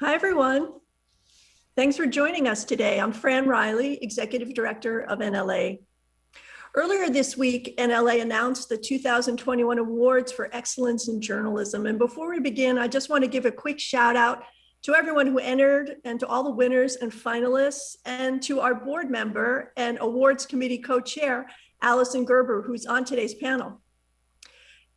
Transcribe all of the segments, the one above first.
Hi, everyone. Thanks for joining us today. I'm Fran Riley, Executive Director of NLA. Earlier this week, NLA announced the 2021 Awards for Excellence in Journalism. And before we begin, I just want to give a quick shout out to everyone who entered and to all the winners and finalists, and to our board member and awards committee co-chair, Allison Gerber, who's on today's panel.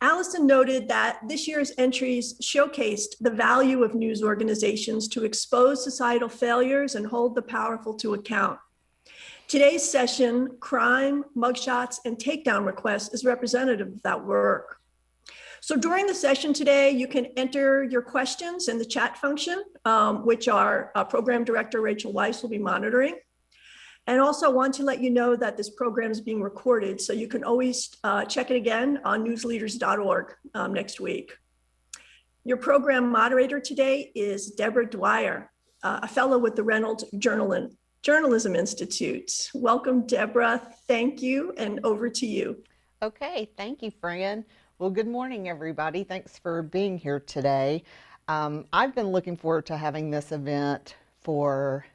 Allison noted that this year's entries showcased the value of news organizations to expose societal failures and hold the powerful to account. Today's session, Crime, Mugshots, and Takedown Requests, is representative of that work. So during the session today, you can enter your questions in the chat function, which our program director, Rachel Weiss, will be monitoring. And also want to let you know that this program is being recorded, so you can always check it again on newsleaders.org next week. Your program moderator today is Deborah Dwyer, a fellow with the Reynolds Journalism Institute. Welcome, Deborah. Thank you, and over to you. Okay, thank you, Fran. Well, good morning, everybody. Thanks for being here today. I've been looking forward to having this event for,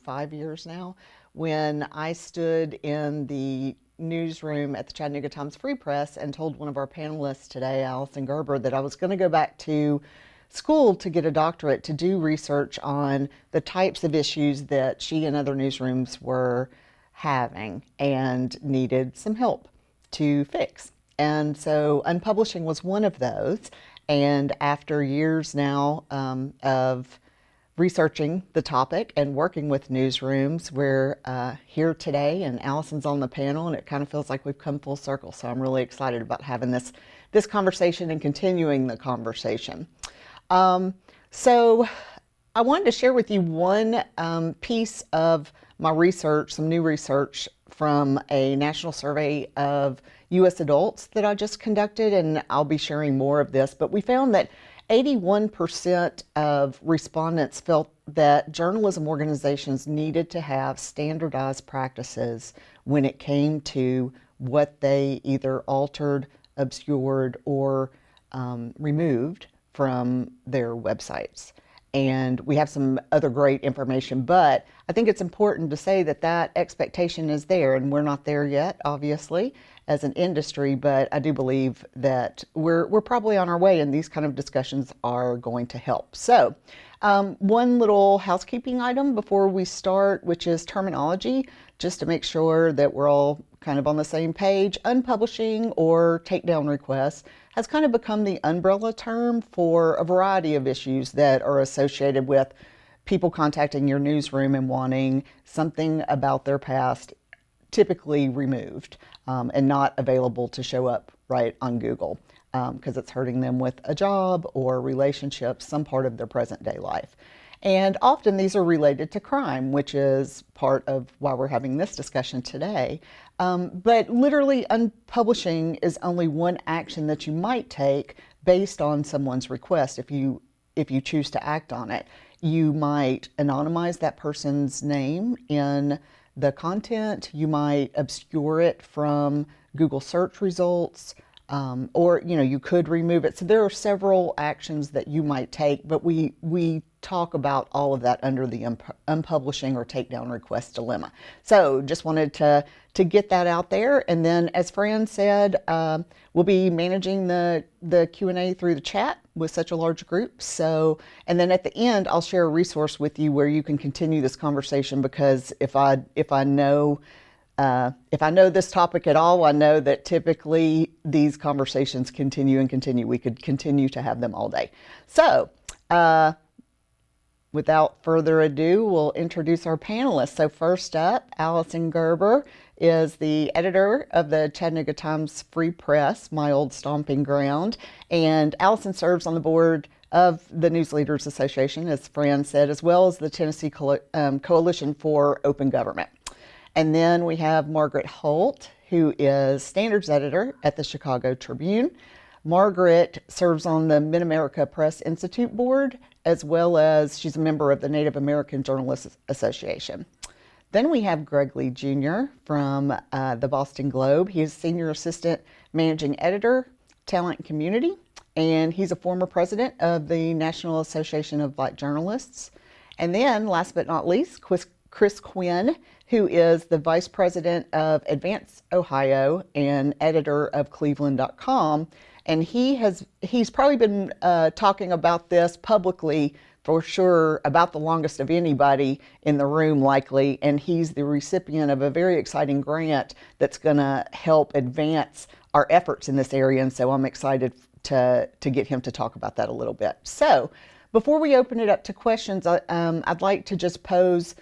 5 years now. When I stood in the newsroom at the Chattanooga Times Free Press and told one of our panelists today, Allison Gerber, that I was going to go back to school to get a doctorate to do research on the types of issues that she and other newsrooms were having and needed some help to fix. And so unpublishing was one of those. And after years now of researching the topic and working with newsrooms, we're here today, and Allison's on the panel, and it kind of feels like we've come full circle. So I'm really excited about having this conversation and continuing the conversation. So I wanted to share with you one piece of my research, some new research from a national survey of U.S. adults that I just conducted, and I'll be sharing more of this. But we found that 81% of respondents felt that journalism organizations needed to have standardized practices when it came to what they either altered, obscured, or removed from their websites. And we have some other great information, but I think it's important to say that that expectation is there, and we're not there yet, obviously, as an industry, but I do believe that we're probably on our way, and these kind of discussions are going to help. So one little housekeeping item before we start, which is terminology, just to make sure that we're all kind of on the same page. Unpublishing or takedown requests has kind of become the umbrella term for a variety of issues that are associated with people contacting your newsroom and wanting something about their past typically removed and not available to show up right on Google because it's hurting them with a job or relationships, some part of their present day life. And often these are related to crime, which is part of why we're having this discussion today. But literally unpublishing is only one action that you might take based on someone's request. If you choose to act on it, you might anonymize that person's name in the content. You might obscure it from Google search results, or you could remove it. So there are several actions that you might take, but we talk about all of that under the unpublishing or takedown request dilemma. So just wanted to get that out there. And then, as Fran said, we'll be managing the Q&A through the chat with such a large group. So, and then at the end, I'll share a resource with you where you can continue this conversation, because if I know this topic at all, I know that typically these conversations continue and continue. We could continue to have them all day. So, without further ado, we'll introduce our panelists. So first up, Allison Gerber is the editor of the Chattanooga Times Free Press, my old stomping ground. And Allison serves on the board of the News Leaders Association, as Fran said, as well as the Tennessee Coalition for Open Government. And then we have Margaret Holt, who is standards editor at the Chicago Tribune. Margaret serves on the Mid-America Press Institute board, as well as she's a member of the Native American Journalists Association. Then we have Greg Lee Jr. from the Boston Globe. He is Senior Assistant Managing Editor, Talent and Community, and he's a former president of the National Association of Black Journalists. And then, last but not least, Chris Quinn, who is the vice president of Advance Ohio and editor of Cleveland.com. And he's probably been talking about this publicly for sure about the longest of anybody in the room, likely. And he's the recipient of a very exciting grant that's going to help advance our efforts in this area. And so I'm excited to get him to talk about that a little bit. So before we open it up to questions, I'd like to just pose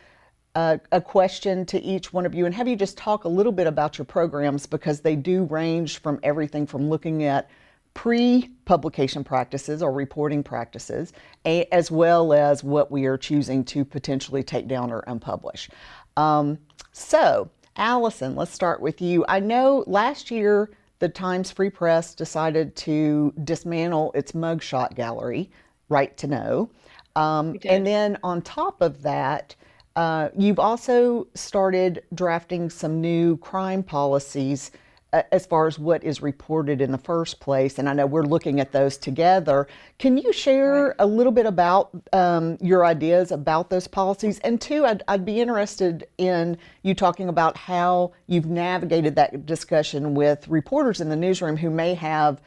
a question to each one of you and have you just talk a little bit about your programs, because they do range from everything from looking at pre-publication practices or reporting practices, as well as what we are choosing to potentially take down or unpublish. So, Allison, let's start with you. I know last year the Times Free Press decided to dismantle its mugshot gallery, Right to Know. And then on top of that, you've also started drafting some new crime policies as far as what is reported in the first place. And I know we're looking at those together. Can you share a little bit about your ideas about those policies? And two, I'd be interested in you talking about how you've navigated that discussion with reporters in the newsroom who may have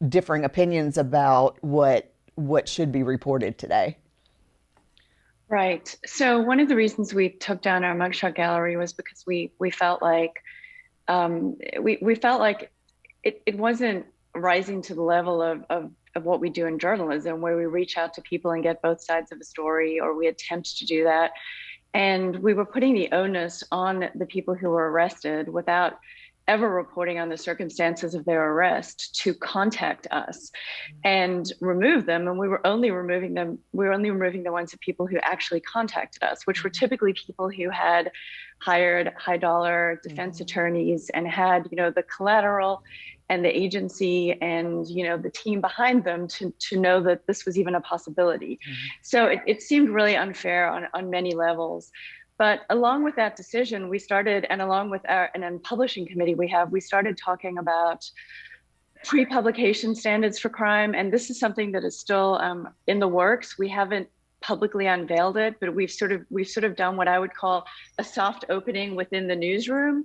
differing opinions about what should be reported today. Right. So one of the reasons we took down our mugshot gallery was because we felt like we felt like it wasn't rising to the level of what we do in journalism, where we reach out to people and get both sides of a story, or we attempt to do that. And we were putting the onus on the people who were arrested without ever reporting on the circumstances of their arrest to contact us and remove them. And we were only removing the ones of people who actually contacted us, which were typically people who had hired high dollar defense attorneys and had, the collateral and the agency and, the team behind them to know that this was even a possibility. So it seemed really unfair on many levels. But along with that decision, we started, and along with an publishing committee we started talking about pre-publication standards for crime. And this is something that is still in the works. We haven't publicly unveiled it, but we've sort of done what I would call a soft opening within the newsroom.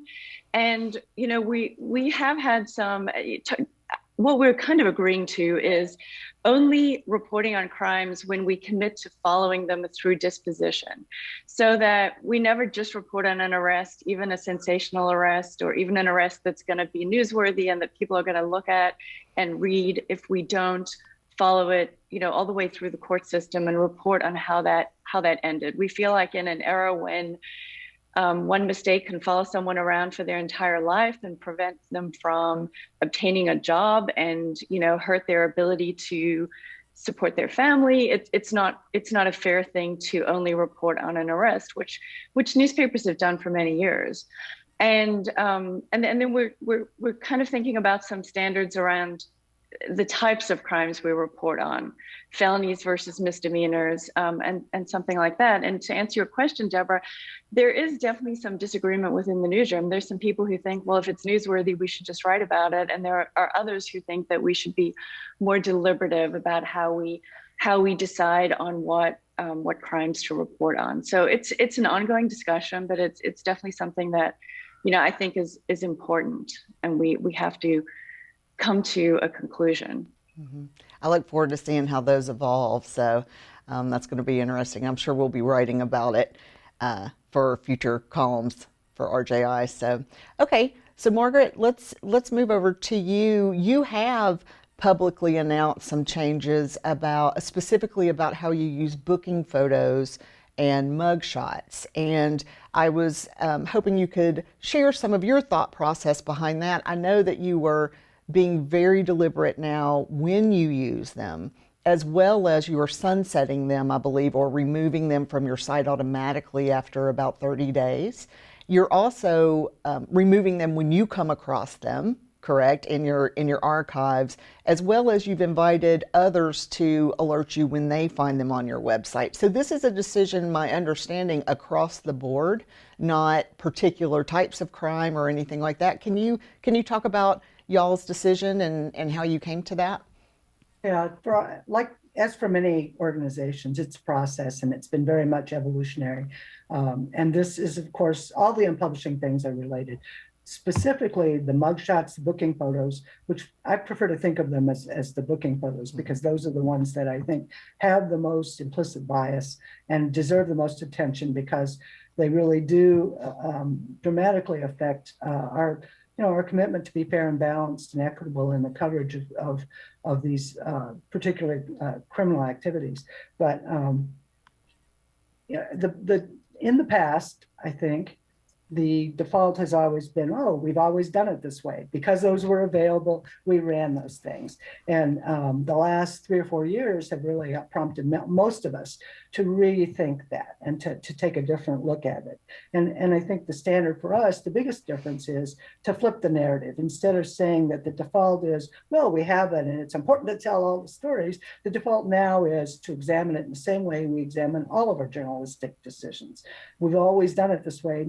And, we have had some, what we're kind of agreeing to is only reporting on crimes when we commit to following them through disposition, so that we never just report on an arrest, even a sensational arrest, or even an arrest that's going to be newsworthy and that people are going to look at and read, if we don't follow it, all the way through the court system and report on how that ended. We feel like in an era when one mistake can follow someone around for their entire life and prevent them from obtaining a job and, hurt their ability to support their family. It's not a fair thing to only report on an arrest, which newspapers have done for many years. And then we're kind of thinking about some standards around the types of crimes we report on, felonies versus misdemeanors, and something like that. And to answer your question, Deborah, there is definitely some disagreement within the newsroom. There's some people who think, well, if it's newsworthy, we should just write about it. And there are others who think that we should be more deliberative about how we decide on what crimes to report on. So it's an ongoing discussion, but it's definitely something that, I think is important, and we have to come to a conclusion. I look forward to seeing how those evolve. So that's going to be interesting. I'm sure we'll be writing about it for future columns for RJI. So, okay. So Margaret, let's move over to you. You have publicly announced some changes specifically about how you use booking photos and mugshots. And I was hoping you could share some of your thought process behind that. I know that you were being very deliberate now when you use them, as well as you are sunsetting them, I believe, or removing them from your site automatically after about 30 days. You're also removing them when you come across them, correct, in your archives, as well as you've invited others to alert you when they find them on your website. So this is a decision, my understanding, across the board, not particular types of crime or anything like that. Can you talk about y'all's decision and how you came to that? Yeah, as for many organizations, it's a process and it's been very much evolutionary. And this is, of course, all the unpublishing things are related. Specifically, the mugshots, the booking photos, which I prefer to think of them as the booking photos, because those are the ones that I think have the most implicit bias and deserve the most attention, because they really do dramatically affect our commitment to be fair and balanced and equitable in the coverage of these particular criminal activities. But in the past, I think the default has always been, oh, we've always done it this way. Because those were available, we ran those things. And the last 3 or 4 years have really prompted most of us to rethink that and to take a different look at it. And I think the standard for us, the biggest difference is to flip the narrative. Instead of saying that the default is, well, we have it and it's important to tell all the stories, the default now is to examine it in the same way we examine all of our journalistic decisions. We've always done it this way,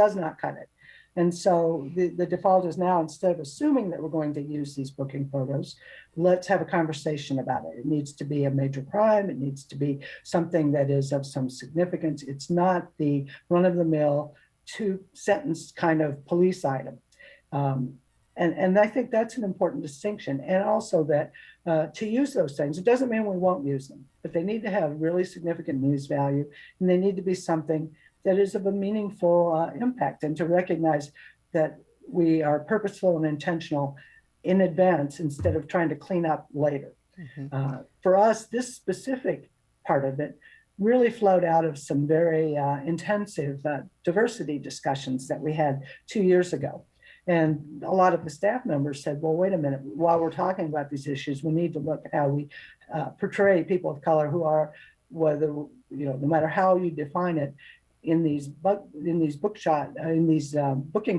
does not cut it. And so the default is now, instead of assuming that we're going to use these booking photos, let's have a conversation about it. It needs to be a major crime. It needs to be something that is of some significance. It's not the run-of-the-mill 2-sentence kind of police item. And I think that's an important distinction. And also that to use those things, it doesn't mean we won't use them, but they need to have really significant news value, and they need to be something that is of a meaningful impact, and to recognize that we are purposeful and intentional in advance instead of trying to clean up later. For us, this specific part of it really flowed out of some very intensive diversity discussions that we had 2 years ago. And a lot of the staff members said, well, wait a minute, while we're talking about these issues, we need to look at how we portray people of color who are, no matter how you define it, in these booking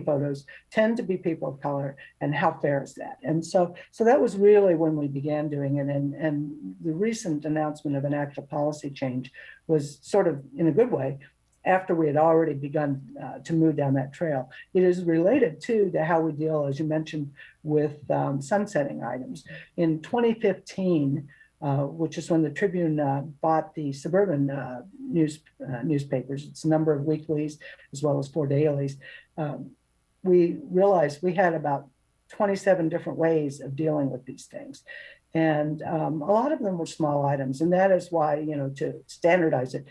photos tend to be people of color, and how fair is that? And so that was really when we began doing it. And the recent announcement of an actual policy change was sort of, in a good way, after we had already begun to move down that trail. It is related too to how we deal, as you mentioned, with sunsetting items. In 2015, which is when the Tribune bought the suburban newspapers. It's a number of weeklies as well as 4 dailies. We realized we had about 27 different ways of dealing with these things. And a lot of them were small items. And that is why, to standardize it,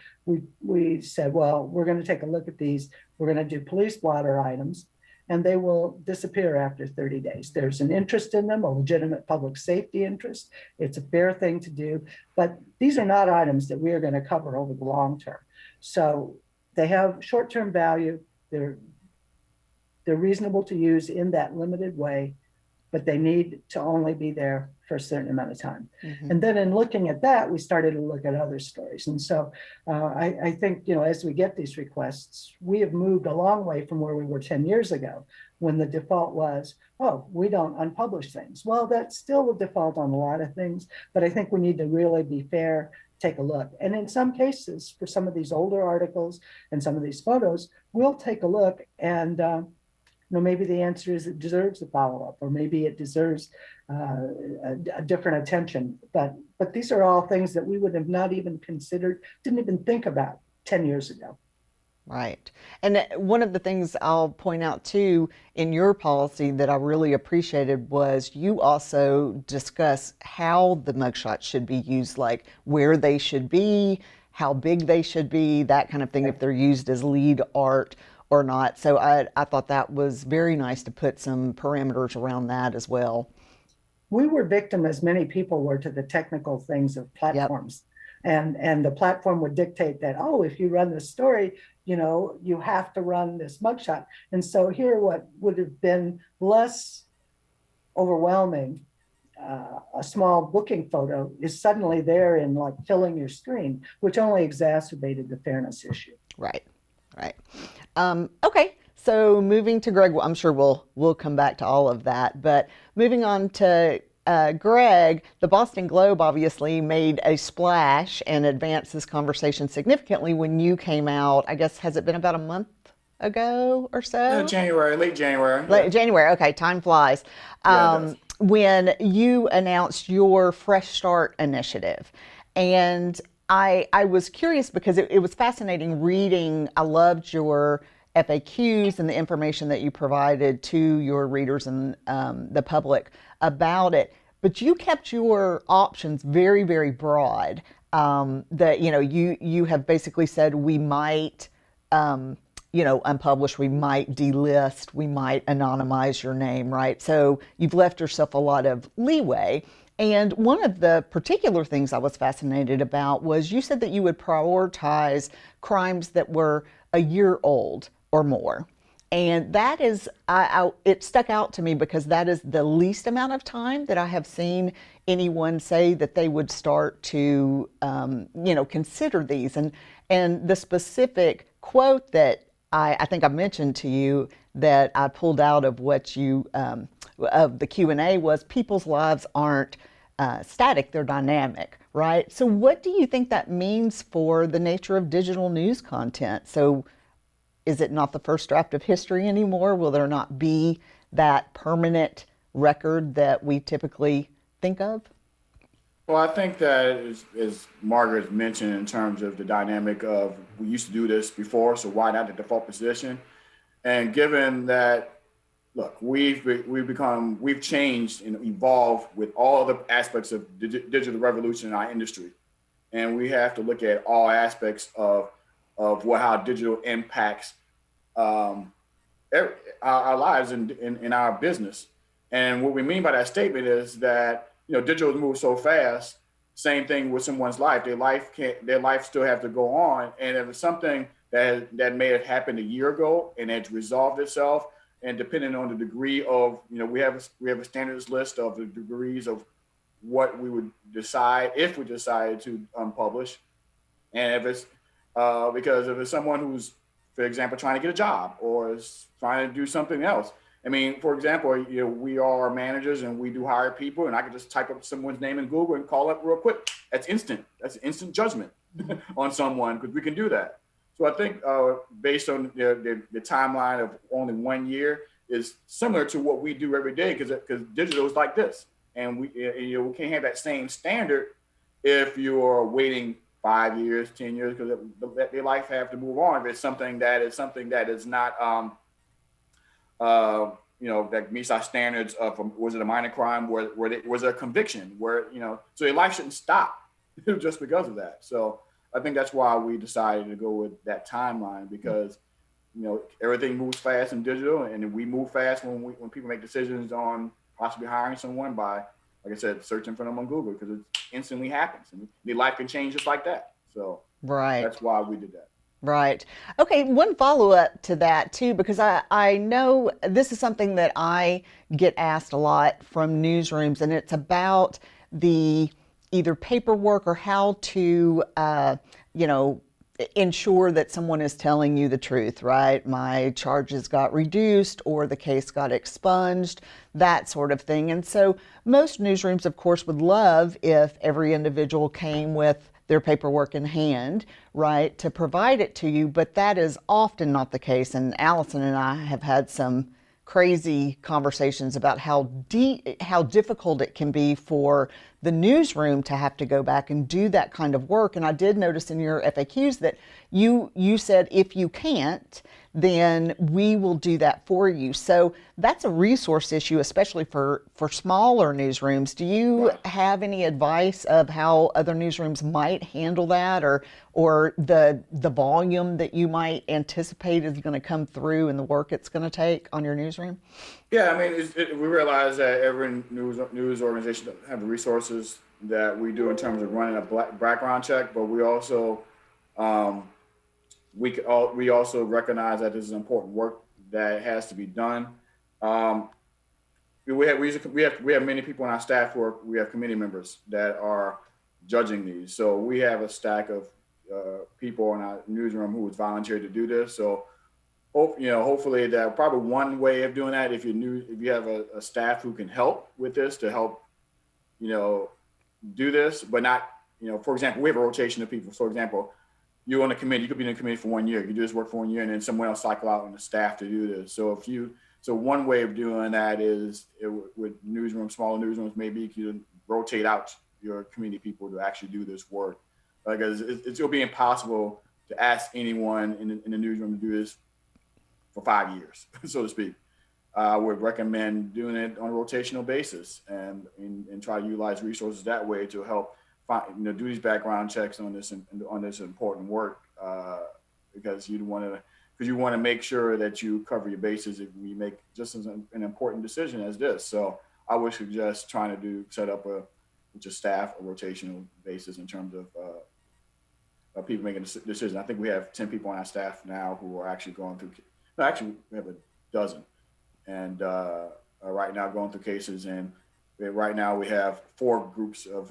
we said, well, we're going to take a look at these. We're going to do police blotter items, and they will disappear after 30 days. There's an interest in them, a legitimate public safety interest. It's a fair thing to do, but these are not items that we are going to cover over the long term. So they have short-term value. They're reasonable to use in that limited way, but they need to only be there for a certain amount of time. And then in looking at that, we started to look at other stories. And so I think, as we get these requests, we have moved a long way from where we were 10 years ago, when the default was, oh, we don't unpublish things. Well, that's still the default on a lot of things, but I think we need to really be fair, take a look. And in some cases, for some of these older articles and some of these photos, we'll take a look and maybe the answer is it deserves a follow-up, or maybe it deserves a different attention. But these are all things that we would have not even considered, didn't even think about 10 years ago. Right. And one of the things I'll point out too in your policy that I really appreciated was you also discuss how the mugshots should be used, like where they should be, how big they should be, that kind of thing, if they're used as lead art or not. So I thought that was very nice to put some parameters around that as well. We were victim, as many people were, to the technical things of platforms. And the platform would dictate that, oh, if you run this story, you have to run this mugshot. And so here, what would have been less overwhelming, a small booking photo, is suddenly there in like filling your screen, which only exacerbated the fairness issue. Right. Okay, so moving to Greg, I'm sure we'll come back to all of that, but moving on to Greg, the Boston Globe obviously made a splash and advanced this conversation significantly when you came out. I guess, has it been about a month ago or so? January, late January. Late January, okay, time flies. Yeah, when you announced your Fresh Start initiative. And I was curious because it was fascinating reading. I loved your FAQs and the information that you provided to your readers and the public about it. But you kept your options very, very broad. That you have basically said we might unpublish, we might delist, we might anonymize your name, right? So you've left yourself a lot of leeway. And one of the particular things I was fascinated about was you said that you would prioritize crimes that were a year old or more. And that is, it stuck out to me because that is the least amount of time that I have seen anyone say that they would start to, consider these. And the specific quote that I think I mentioned to you that I pulled out of what you, of the Q&A was, people's lives aren't static, they're dynamic, right? So what do you think that means for the nature of digital news content? So is it not the first draft of history anymore? Will there not be that permanent record that we typically think of? Well, I think that as Margaret mentioned, in terms of the dynamic of we used to do this before, so why not the default position? And given that, look, we've changed and evolved with all the aspects of digital revolution in our industry, and we have to look at all aspects of how digital impacts our lives in our business. And what we mean by that statement is that digital moves so fast. Same thing with someone's life. Their life still have to go on. And if it's something that may have happened a year ago and it's resolved itself, and depending on the degree of, we have a standards list of the degrees of what we would decide if we decided to unpublish. And if it's because if it's someone who's, for example, trying to get a job or is trying to do something else. I mean, for example, we are managers and we do hire people, and I can just type up someone's name in Google and call up real quick. That's instant. That's instant judgment on someone, because we can do that. So I think based on the timeline of only 1 year is similar to what we do every day, because digital is like this, and we can't have that same standard if you're waiting 5 years, 10 years, because their life have to move on. If it's something that is not that meets our standards of, was it a minor crime, was it a conviction, so your life shouldn't stop just because of that. So I think that's why we decided to go with that timeline, because everything moves fast in digital, and we move fast when people make decisions on possibly hiring someone by, like I said, searching for them on Google, because it instantly happens and their life can change just like that. So right, that's why we did that. Right. Okay, one follow-up to that too, because I know this is something that I get asked a lot from newsrooms, and it's about the either paperwork or how to, ensure that someone is telling you the truth, right? My charges got reduced or the case got expunged, that sort of thing. And so most newsrooms, of course, would love if every individual came with their paperwork in hand, right, to provide it to you, but that is often not the case. And Allison and I have had some crazy conversations about how difficult it can be for the newsroom to have to go back and do that kind of work. And I did notice in your FAQs that you said if you can't, then we will do that for you. So that's a resource issue, especially for smaller newsrooms. Do you have any advice of how other newsrooms might handle that, or the volume that you might anticipate is going to come through and the work it's going to take on your newsroom? Yeah, I mean, we realize that every news organization have the resources that we do in terms of running a background check, but we also we also recognize that this is important work that has to be done. We have many people on our staff we have committee members that are judging these. So we have a stack of people in our newsroom who has volunteered to do this. So hopefully that probably one way of doing that, if you have a staff who can help with this to help do this, but not for example, we have a rotation of people. For example, you're on a committee, you could be in a committee for 1 year. You do this work for 1 year, and then someone else cycle out on the staff to do this. So if you So one way of doing that is with smaller newsrooms, maybe you can rotate out your community people to actually do this work. Because it'll be impossible to ask anyone in the newsroom to do this for 5 years, so to speak. I would recommend doing it on a rotational basis and try to utilize resources that way to help do these background checks on this important work, because you want to make sure that you cover your bases if we make just as an important decision as this. So I would suggest trying to set up a staff a rotational basis in terms of people making decisions. I think we have 10 people on our staff now who are actually going through. No, actually, we have a dozen, and right now going through cases. And right now we have 3 groups of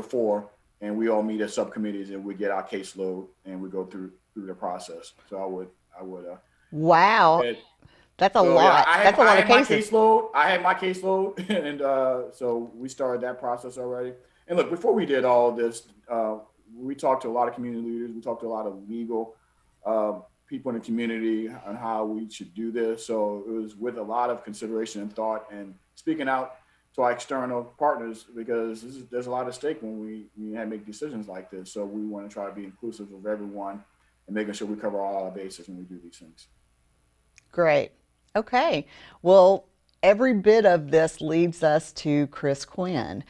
4, and we all meet as subcommittees, and we get our caseload and we go through the process. So I would. Wow. That's a lot. Yeah, That's a lot of cases. I had my caseload, and so we started that process already. And look, before we did all this, we talked to a lot of community leaders. We talked to a lot of legal people in the community on how we should do this. So it was with a lot of consideration and thought, and speaking out to our external partners, because there's a lot at stake when we make decisions like this. So we want to try to be inclusive of everyone and making sure we cover all our bases when we do these things. Great. Okay. Well, every bit of this leads us to Chris Quinn,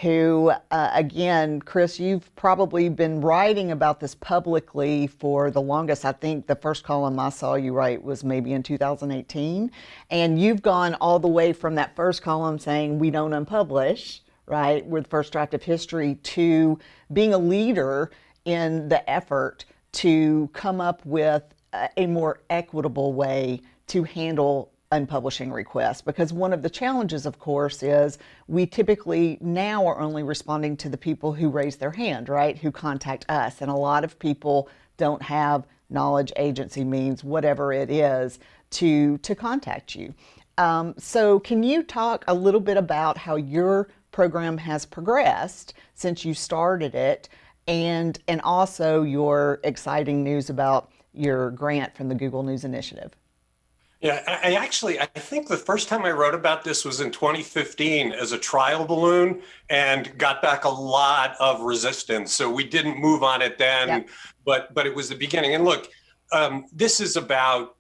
who, again, Chris, you've probably been writing about this publicly for the longest. I think the first column I saw you write was maybe in 2018. And you've gone all the way from that first column saying we don't unpublish, right, with First Draft of History, to being a leader in the effort to come up with a more equitable way to handle unpublishing requests. Because one of the challenges, of course, is we typically now are only responding to the people who raise their hand, right, who contact us. And a lot of people don't have knowledge, agency, means, whatever it is, to contact you. So can you talk a little bit about how your program has progressed since you started it, and also your exciting news about your grant from the Google News Initiative? Yeah, I think the first time I wrote about this was in 2015 as a trial balloon, and got back a lot of resistance. So we didn't move on it then, yep. but it was the beginning. And look, this is about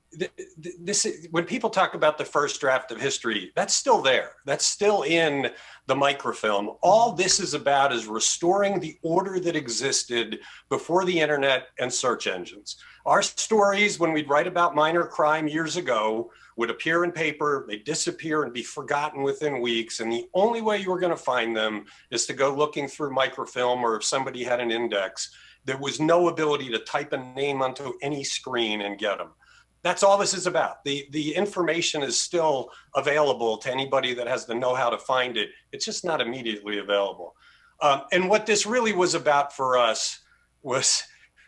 when people talk about the first draft of history, that's still there. That's still in the microfilm. All this is about is restoring the order that existed before the internet and search engines. Our stories, when we'd write about minor crime years ago, would appear in paper, they'd disappear and be forgotten within weeks. And the only way you were going to find them is to go looking through microfilm, or if somebody had an index, there was no ability to type a name onto any screen and get them. That's all this is about. The information is still available to anybody that has the know-how to find it. It's just not immediately available. And what this really was about for us was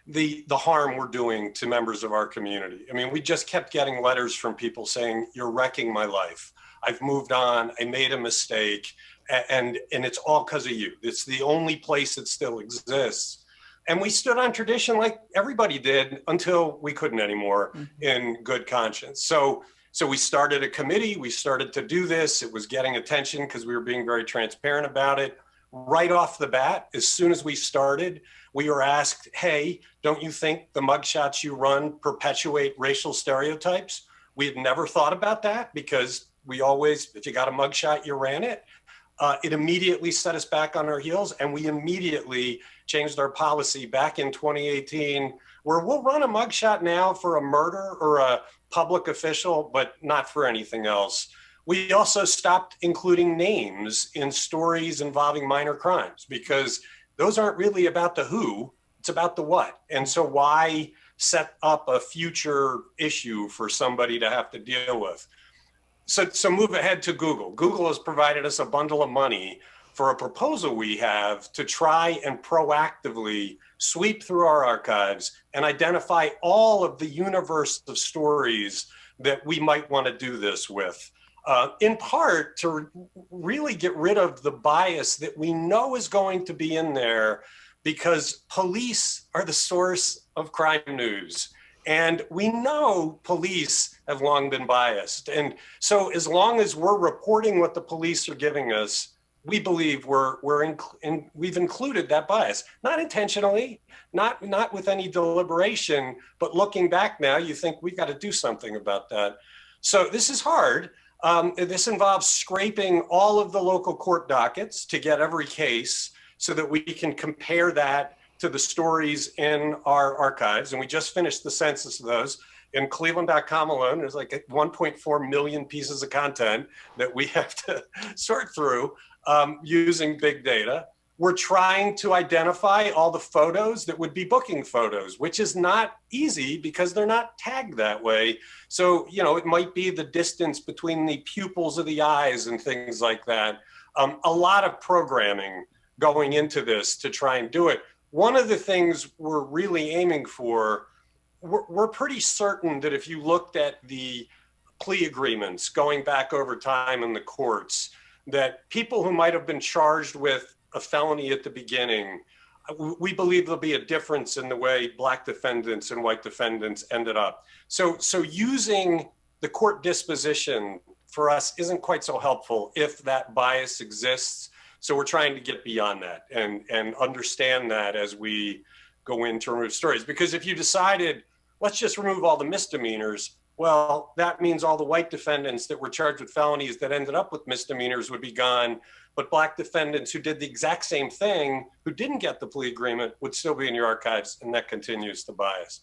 the harm we're doing to members of our community. I mean, we just kept getting letters from people saying, "You're wrecking my life. I've moved on. I made a mistake. And it's all because of you. It's the only place that still exists." And we stood on tradition like everybody did until we couldn't anymore in good conscience. So we started a committee. We started to do this. It was getting attention because we were being very transparent about it. Right off the bat, as soon as we started, we were asked, "Hey, don't you think the mugshots you run perpetuate racial stereotypes?" We had never thought about that because we always, if you got a mugshot, you ran it. It immediately set us back on our heels, and we immediately changed our policy back in 2018, where we'll run a mugshot now for a murder or a public official, but not for anything else. We also stopped including names in stories involving minor crimes because those aren't really about the who, it's about the what. And so why set up a future issue for somebody to have to deal with? So move ahead to Google. Google has provided us a bundle of money for a proposal we have to try and proactively sweep through our archives and identify all of the universe of stories that we might want to do this with. In part to really get rid of the bias that we know is going to be in there, because police are the source of crime news. And we know police have long been biased. And so as long as we're reporting what the police are giving us, we believe we've included that bias, not intentionally, not with any deliberation, but looking back now, you think we've got to do something about that. So this is hard. This involves scraping all of the local court dockets to get every case so that we can compare that to the stories in our archives. And we just finished the census of those. In Cleveland.com alone, there's like 1.4 million pieces of content that we have to sort through using big data. We're trying to identify all the photos that would be booking photos, which is not easy because they're not tagged that way. So, you know, it might be the distance between the pupils of the eyes and things like that. A lot of programming going into this to try and do it. One of the things we're really aiming for, we're pretty certain that if you looked at the plea agreements going back over time in the courts, that people who might have been charged with a felony at the beginning, we believe there'll be a difference in the way Black defendants and white defendants ended up. So using the court disposition for us isn't quite so helpful if that bias exists. So we're trying to get beyond that and understand that as we go in to remove stories. Because if you decided, let's just remove all the misdemeanors, well, that means all the white defendants that were charged with felonies that ended up with misdemeanors would be gone. But Black defendants who did the exact same thing, who didn't get the plea agreement, would still be in your archives, and that continues to bias.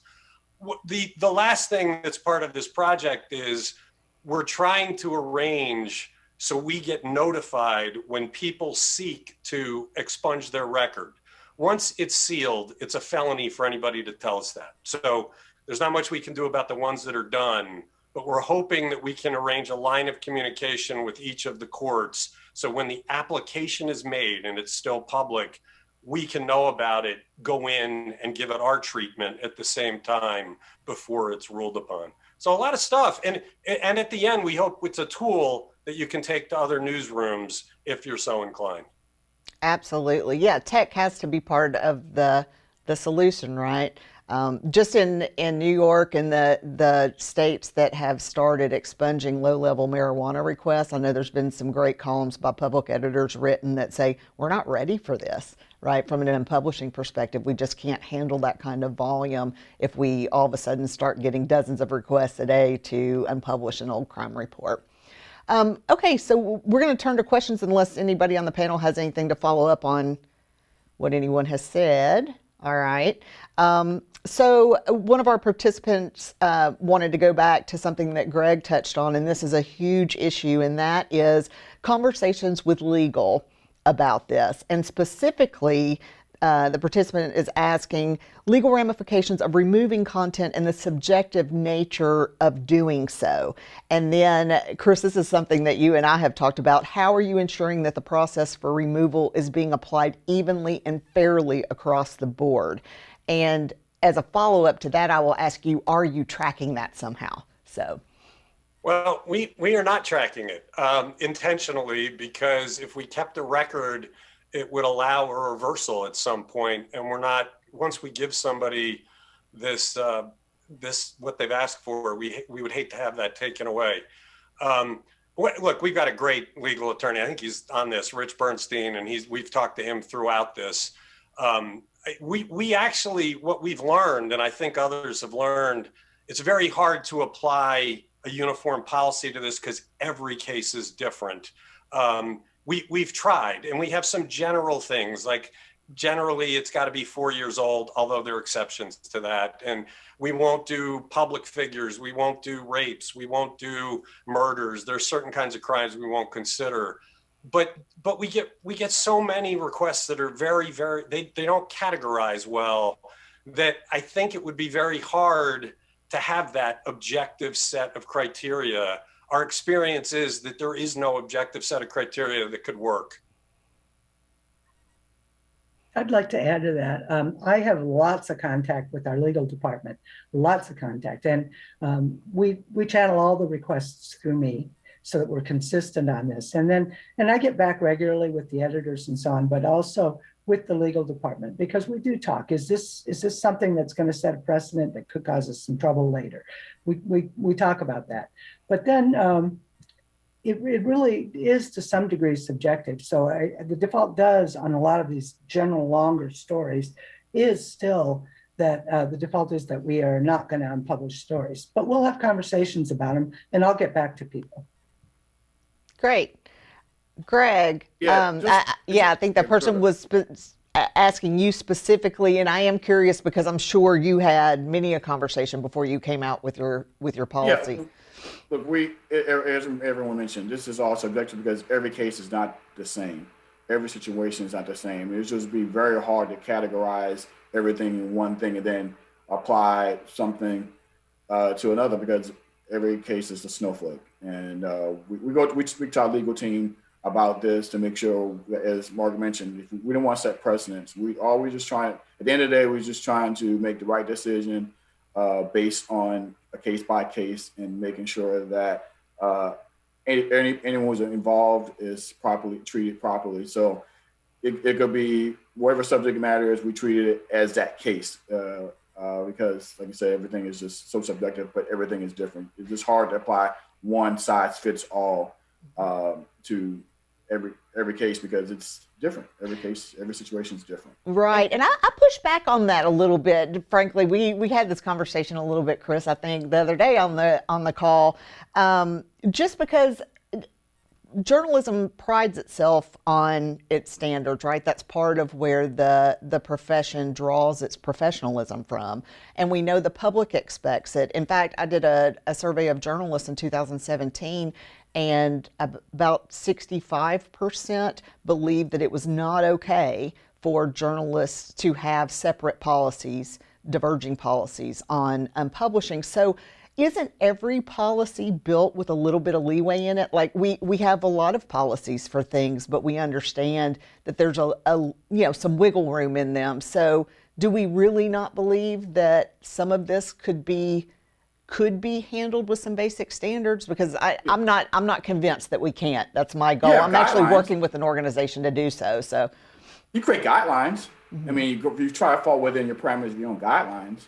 The last thing that's part of this project is we're trying to arrange so we get notified when people seek to expunge their record. Once it's sealed, it's a felony for anybody to tell us that. So there's not much we can do about the ones that are done, but we're hoping that we can arrange a line of communication with each of the courts. So when the application is made and it's still public, we can know about it, go in and give it our treatment at the same time before it's ruled upon. So a lot of stuff. And at the end, we hope it's a tool that you can take to other newsrooms if you're so inclined. Absolutely. Yeah, tech has to be part of the solution, right? Just in New York and the states that have started expunging low-level marijuana requests, I know there's been some great columns by public editors written that say, we're not ready for this, right? From an unpublishing perspective, we just can't handle that kind of volume if we all of a sudden start getting dozens of requests a day to unpublish an old crime report. Okay, so we're going to turn to questions unless anybody on the panel has anything to follow up on what anyone has said. All right. So one of our participants wanted to go back to something that Greg touched on, and this is a huge issue, and that is conversations with legal about this. And specifically, the participant is asking legal ramifications of removing content and the subjective nature of doing so. And then, Chris, this is something that you and I have talked about. How are you ensuring that the process for removal is being applied evenly and fairly across the board? And as a follow-up to that, I will ask you, are you tracking that somehow? So. Well, we are not tracking it intentionally, because if we kept a record, it would allow a reversal at some point, and we're not. Once we give somebody this what they've asked for, we would hate to have that taken away. Look, we've got a great legal attorney. I think he's on this, Rich Bernstein, and we've talked to him throughout this. We actually, what we've learned, and I think others have learned, it's very hard to apply a uniform policy to this because every case is different. We've tried, and we have some general things, like generally it's got to be 4 years old, although there are exceptions to that. And we won't do public figures. We won't do rapes. We won't do murders. There's certain kinds of crimes we won't consider. But we get so many requests that are very, very, they don't categorize well, that I think it would be very hard to have that objective set of criteria. Our experience is that there is no objective set of criteria that could work. I'd like to add to that. I have lots of contact with our legal department, lots of contact. And we channel all the requests through me so that we're consistent on this. And I get back regularly with the editors and so on, but also with the legal department, because we do talk. Is this something that's going to set a precedent that could cause us some trouble later? We talk about that. But then it really is to some degree subjective. So the default does on a lot of these general longer stories is still that the default is that we are not going to unpublish stories, but we'll have conversations about them, and I'll get back to people. Great. Greg, I think that person was asking you specifically, and I am curious because I'm sure you had many a conversation before you came out with your policy. Yeah. Look, as everyone mentioned, this is all subjective because every case is not the same. Every situation is not the same. It's just be very hard to categorize everything in one thing and then apply something to another, because every case is a snowflake. And we speak to our legal team about this to make sure, as Margaret mentioned, if we don't want to set precedents. We always just trying, at the end of the day, we're just trying to make the right decision based on a case by case, and making sure that anyone who's involved is treated properly. So it could be whatever subject matter is, we treat it as that case because, like I said, everything is just so subjective, but everything is different. It's just hard to apply one size fits all to every case, because it's different. Every case, every situation is different. Right. And I push back on that a little bit. Frankly, we had this conversation a little bit, Chris, I think the other day on the call, just because journalism prides itself on its standards, right? That's part of where the profession draws its professionalism from. And we know the public expects it. In fact, I did a survey of journalists in 2017, and about 65% believed that it was not okay for journalists to have separate policies, diverging policies on publishing. So isn't every policy built with a little bit of leeway in it? Like we have a lot of policies for things, but we understand that there's some wiggle room in them. So do we really not believe that some of this could be handled with some basic standards? Because I'm not convinced that we can't. That's my goal. Yeah, I'm actually working with an organization to do so. So you create guidelines. Mm-hmm. I mean, you try to fall within your parameters of your own guidelines.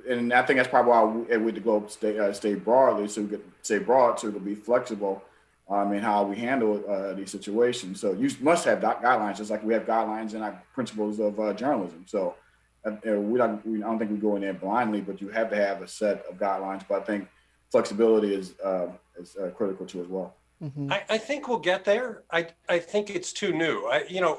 And I think that's probably why with the globe stay broadly, so we could stay broad, so it'll be flexible in how we handle these situations. So you must have guidelines, just like we have guidelines in our principles of journalism. So I don't think we go in there blindly, but you have to have a set of guidelines. But I think flexibility is critical too as well. Mm-hmm. I think we'll get there. I think it's too new.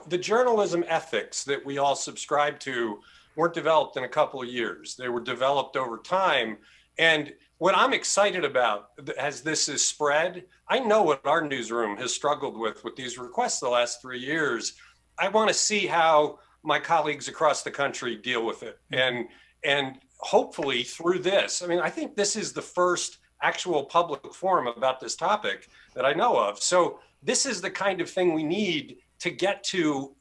The journalism ethics that we all subscribe to weren't developed in a couple of years. They were developed over time. And what I'm excited about as this is spread, I know what our newsroom has struggled with these requests the last 3 years. I want to see how my colleagues across the country deal with it. And hopefully through this, I think this is the first actual public forum about this topic that I know of. So this is the kind of thing we need to get to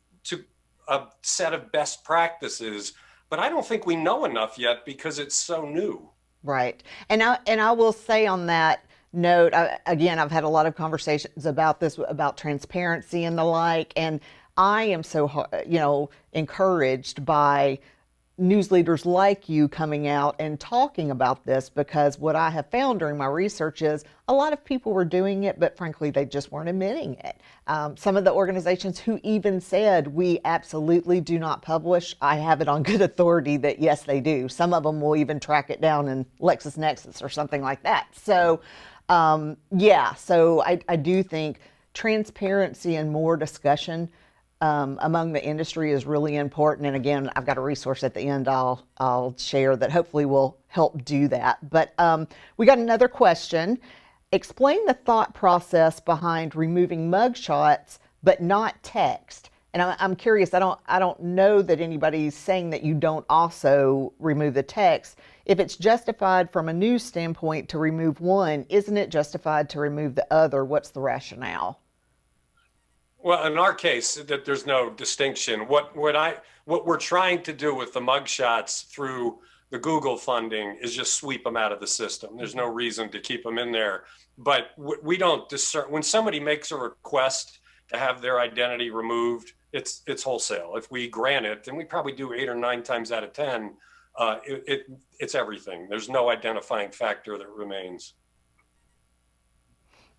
a set of best practices. But I don't think we know enough yet because it's so new. Right. And I will say on that note, I've had a lot of conversations about this, about transparency and the like. And I am so, encouraged by news leaders like you coming out and talking about this, because what I have found during my research is a lot of people were doing it, but frankly, they just weren't admitting it. Some of the organizations who even said, we absolutely do not publish, I have it on good authority that yes, they do. Some of them will even track it down in LexisNexis or something like that. So, so I do think transparency and more discussion among the industry is really important. And again, I've got a resource at the end I'll share that hopefully will help do that. But we got another question. Explain the thought process behind removing mugshots, but not text. And I'm curious, I don't know that anybody's saying that you don't also remove the text. If it's justified from a news standpoint to remove one, isn't it justified to remove the other? What's the rationale? Well, in our case, that there's no distinction. What we're trying to do with the mugshots through the Google funding is just sweep them out of the system. There's no reason to keep them in there. But we don't discern when somebody makes a request to have their identity removed. it's wholesale. If we grant it, and we probably do 8 or 9 times out of 10, it's everything. There's no identifying factor that remains.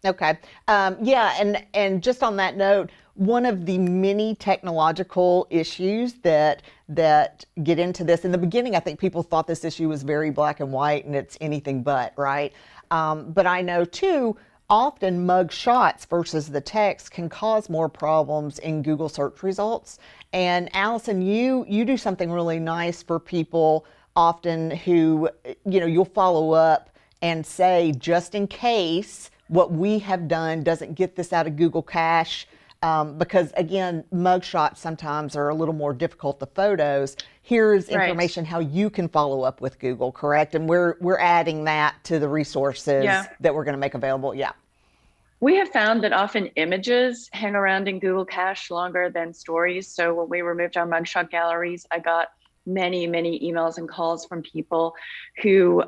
Okay. Yeah, and just on that note, one of the many technological issues that get into this, in the beginning, I think people thought this issue was very black and white and it's anything but, right? But I know too, often mug shots versus the text can cause more problems in Google search results. And Allison, you do something really nice for people often who, you'll follow up and say, just in case what we have done doesn't get this out of Google cache, because again, mugshots sometimes are a little more difficult, the photos. Here's information how you can follow up with Google, correct? And we're adding that to the resources that we're going to make available. Yeah. We have found that often images hang around in Google Cache longer than stories. So when we removed our mugshot galleries, I got many emails and calls from people who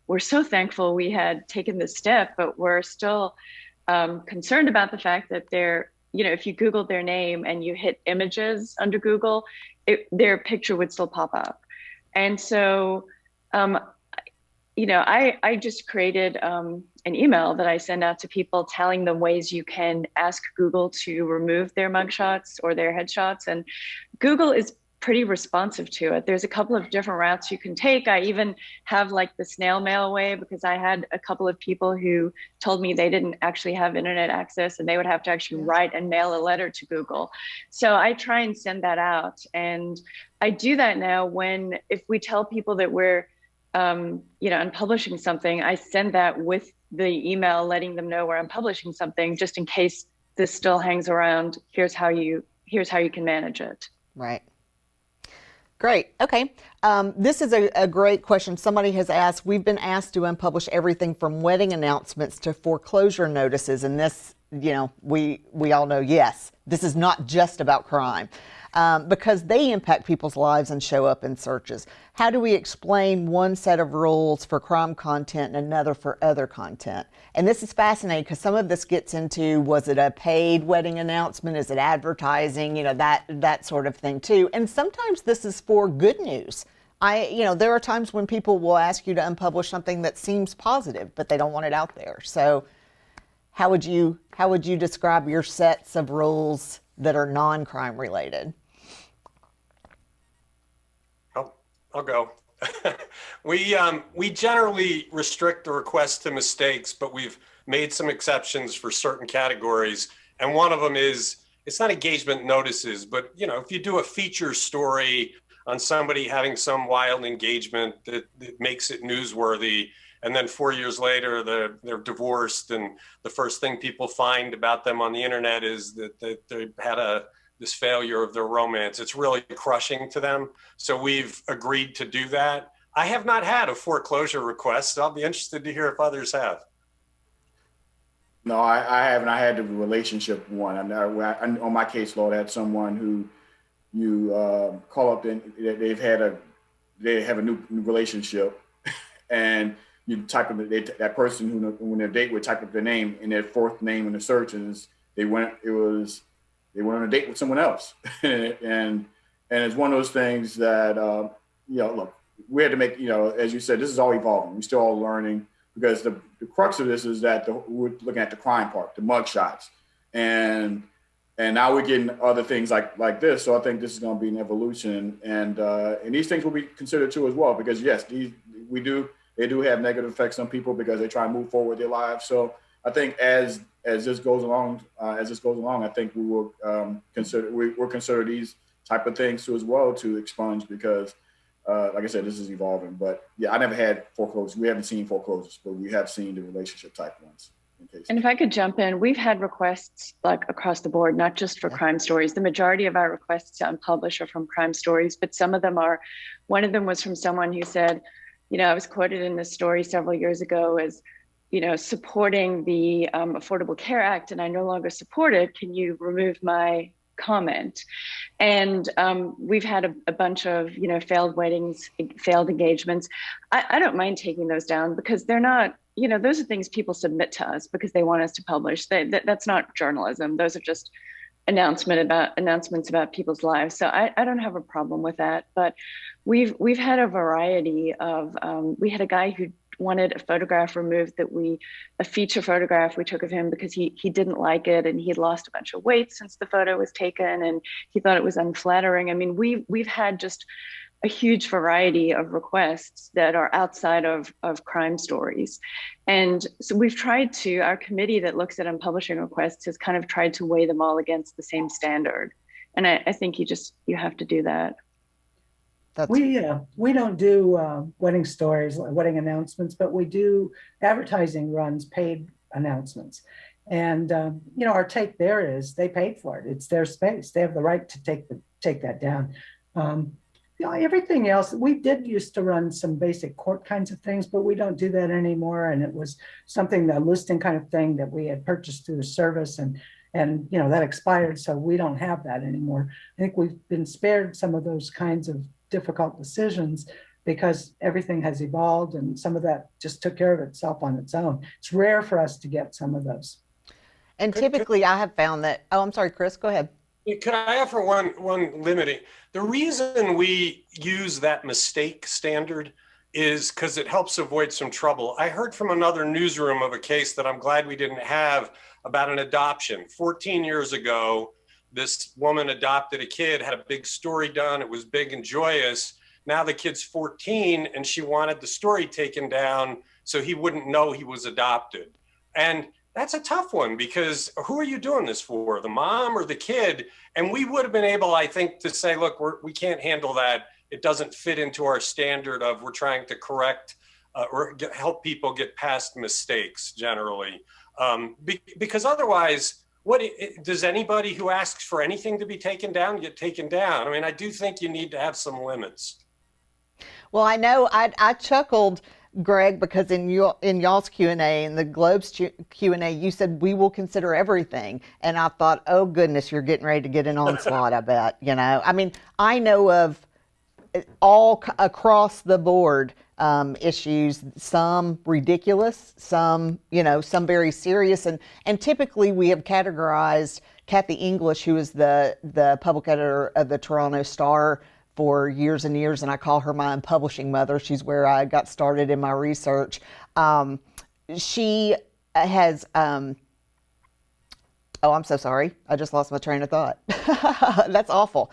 were so thankful we had taken this step, but were still concerned about the fact that if you Googled their name and you hit images under Google, their picture would still pop up. And so, I just created an email that I send out to people telling them ways you can ask Google to remove their mugshots or their headshots. And Google is pretty responsive to it. There's a couple of different routes you can take. I even have like the snail mail way, because I had a couple of people who told me they didn't actually have internet access and they would have to actually write and mail a letter to Google. So I try and send that out. And I do that now if we tell people that we're, unpublishing something, I send that with the email letting them know where I'm publishing something, just in case this still hangs around. Here's how you can manage it. Right. Great. Okay. This is a great question. Somebody has asked, we've been asked to unpublish everything from wedding announcements to foreclosure notices. And this, we all know, yes, this is not just about crime, because they impact people's lives and show up in searches. How do we explain one set of rules for crime content and another for other content? And this is fascinating because some of this gets into, was it a paid wedding announcement? Is it advertising? That sort of thing too. And sometimes this is for good news. There are times when people will ask you to unpublish something that seems positive, but they don't want it out there. So how would you describe your sets of rules that are non-crime related? I'll go. We generally restrict the request to mistakes, but we've made some exceptions for certain categories. And one of them is, it's not engagement notices, but if you do a feature story on somebody having some wild engagement that makes it newsworthy, and then 4 years later they're divorced, and the first thing people find about them on the internet is that they had this failure of their romance. It's really crushing to them. So we've agreed to do that. I have not had a foreclosure request. So I'll be interested to hear if others have. No, I haven't. I had the relationship one. On my caseload, I had someone who you call up and they have a new relationship, and you type up that person who, when they're date, would type up their name, and their fourth name in the search is they went on a date with someone else. and it's one of those things that, look, we had to make, as you said, this is all evolving. We're still all learning, because the crux of this is that we're looking at the crime part, the mug shots. And now we're getting other things like this. So I think this is going to be an evolution. And these things will be considered too as well, because yes, they do have negative effects on people because they try and move forward with their lives. So I think as this goes along, I think we will we'll consider these type of things too as well to expunge, because like I said, this is evolving. But yeah, I never had foreclosures. We haven't seen foreclosures, but we have seen the relationship type ones. And if I could jump in, we've had requests like across the board, not just for crime stories. The majority of our requests to unpublish are from crime stories, but some of them are. One of them was from someone who said, I was quoted in this story several years ago as, supporting the Affordable Care Act, and I no longer support it. Can you remove my comment? And we've had a bunch of, failed weddings, failed engagements. I don't mind taking those down, because they're not, those are things people submit to us because they want us to publish. That's not journalism. Those are just announcements about people's lives. So I don't have a problem with that. But we've had a variety of. We had a guy who wanted a photograph removed a feature photograph we took of him because he didn't like it, and he'd lost a bunch of weight since the photo was taken, and he thought it was unflattering. I mean, we've had just a huge variety of requests that are outside of crime stories. And so our committee that looks at unpublishing requests has kind of tried to weigh them all against the same standard. And I think you have to do that. We don't do wedding stories, wedding announcements, but we do advertising runs, paid announcements. And our take there is they paid for it. It's their space. They have the right to take that down. Everything else, we did used to run some basic court kinds of things, but we don't do that anymore. And it was something, a listing kind of thing that we had purchased through the service, and that expired, so we don't have that anymore. I think we've been spared some of those kinds of difficult decisions because everything has evolved, and some of that just took care of itself on its own. It's rare for us to get some of those. And typically I have found that, I'm sorry, Chris, go ahead. Could I offer one limiting? The reason we use that mistake standard is because it helps avoid some trouble. I heard from another newsroom of a case that I'm glad we didn't have about an adoption. 14 years ago, this woman adopted a kid, had a big story done. It was big and joyous. Now the kid's 14 and she wanted the story taken down so he wouldn't know he was adopted. And that's a tough one because who are you doing this for, the mom or the kid? And we would have been able, I think, to say, look, we can't handle that. It doesn't fit into our standard of we're trying to correct or help people get past mistakes generally. Because otherwise, does anybody who asks for anything to be taken down get taken down? I mean, I do think you need to have some limits. Well, I know I chuckled, Greg, because in y'all's Q&A, in the Globe's Q&A, you said we will consider everything. And I thought, oh goodness, you're getting ready to get an onslaught, I bet, I mean, I know of all across the board issues, some ridiculous, some very serious. And typically we have categorized Kathy English, who is the public editor of the Toronto Star for years and years, and I call her my unpublishing mother. She's where I got started in my research. She has, oh, I'm so sorry. I just lost my train of thought. That's awful.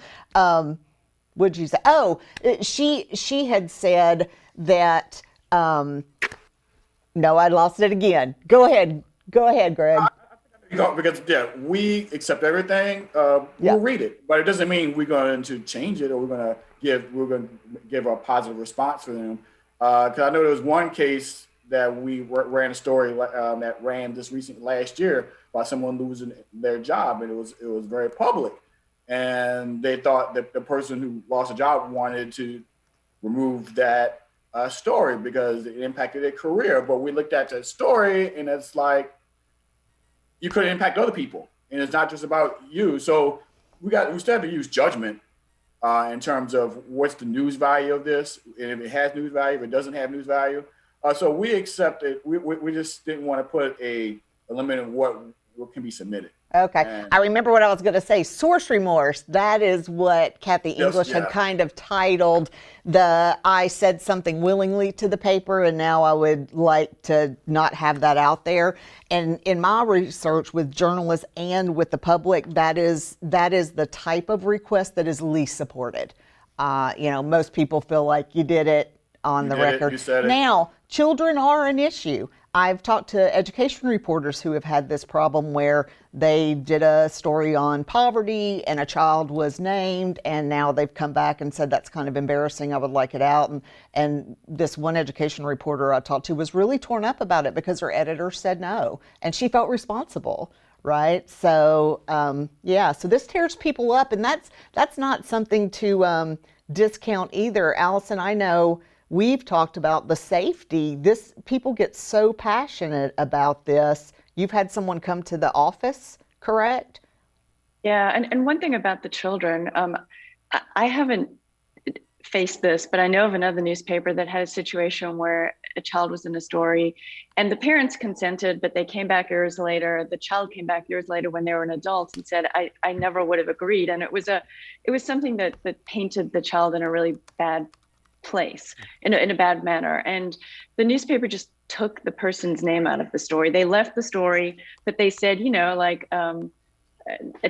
What'd you say? Oh, she had said that, no, I lost it again. Go ahead, Greg. Because we accept everything. We'll read it, but it doesn't mean we're going to change it or we're going to give a positive response for them. Because I know there was one case that we ran a story that ran last year about someone losing their job, and it was very public, and they thought that the person who lost a job wanted to remove that story because it impacted their career. But we looked at that story, and it's like, you could impact other people, and it's not just about you. So we still have to use judgment in terms of what's the news value of this, and if it has news value, if it doesn't have news value. So we accept it. We just didn't want to put a limit on what can be submitted. Okay. I remember what I was going to say. Source remorse. That is what Kathy English had kind of titled I said something willingly to the paper, and now I would like to not have that out there. And in my research with journalists and with the public, that is the type of request that is least supported. Most people feel like you did it on the record. You said it. Now, children are an issue. I've talked to education reporters who have had this problem where they did a story on poverty and a child was named, and now they've come back and said that's kind of embarrassing, I would like it out. And this one education reporter I talked to was really torn up about it because her editor said no, and she felt responsible, right? So so this tears people up, and that's not something to discount either. Allison, I know we've talked about the safety. People get so passionate about this. You've had someone come to the office, correct? Yeah, and one thing about the children, I haven't faced this, but I know of another newspaper that had a situation where a child was in a story, and the parents consented, but they came back years later. The child came back years later when they were an adult and said, I never would have agreed. And it was something that painted the child in a really bad place, in a bad manner. And the newspaper just took the person's name out of the story. They left the story, but they said, like a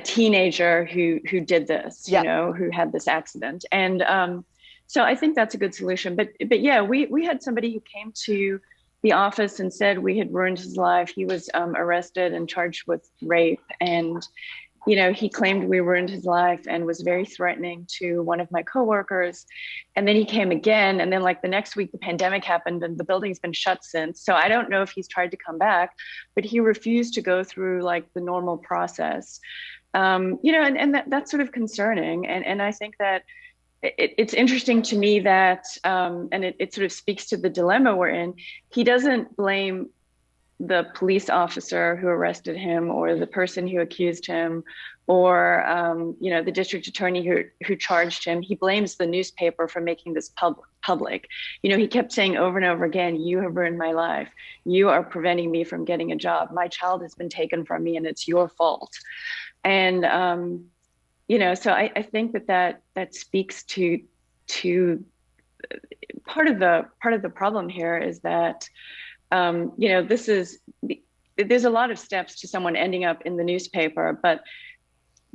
teenager who did this, who had this accident. And so I think that's a good solution. But yeah, we had somebody who came to the office and said we had ruined his life. He was arrested and charged with rape. And, he claimed we ruined his life and was very threatening to one of my coworkers. And then he came again. And then like the next week, the pandemic happened and the building's been shut since. So I don't know if he's tried to come back, but he refused to go through like the normal process. And that's sort of concerning. And I think that it's interesting to me that, and it sort of speaks to the dilemma we're in. He doesn't blame the police officer who arrested him or the person who accused him or, the district attorney who charged him. He blames the newspaper for making this public. He kept saying over and over again, you have ruined my life. You are preventing me from getting a job. My child has been taken from me and it's your fault. And, so I think that speaks to part of the problem here is that, there's a lot of steps to someone ending up in the newspaper, but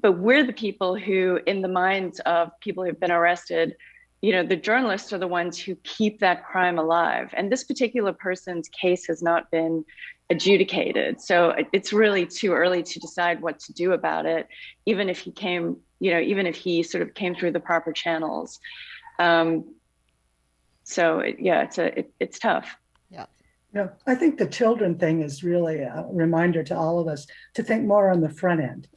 we're the people who, in the minds of people who've been arrested, the journalists are the ones who keep that crime alive. And this particular person's case has not been adjudicated. So it's really too early to decide what to do about it, even if he sort of came through the proper channels. It's tough. Yeah, I think the children thing is really a reminder to all of us to think more on the front end.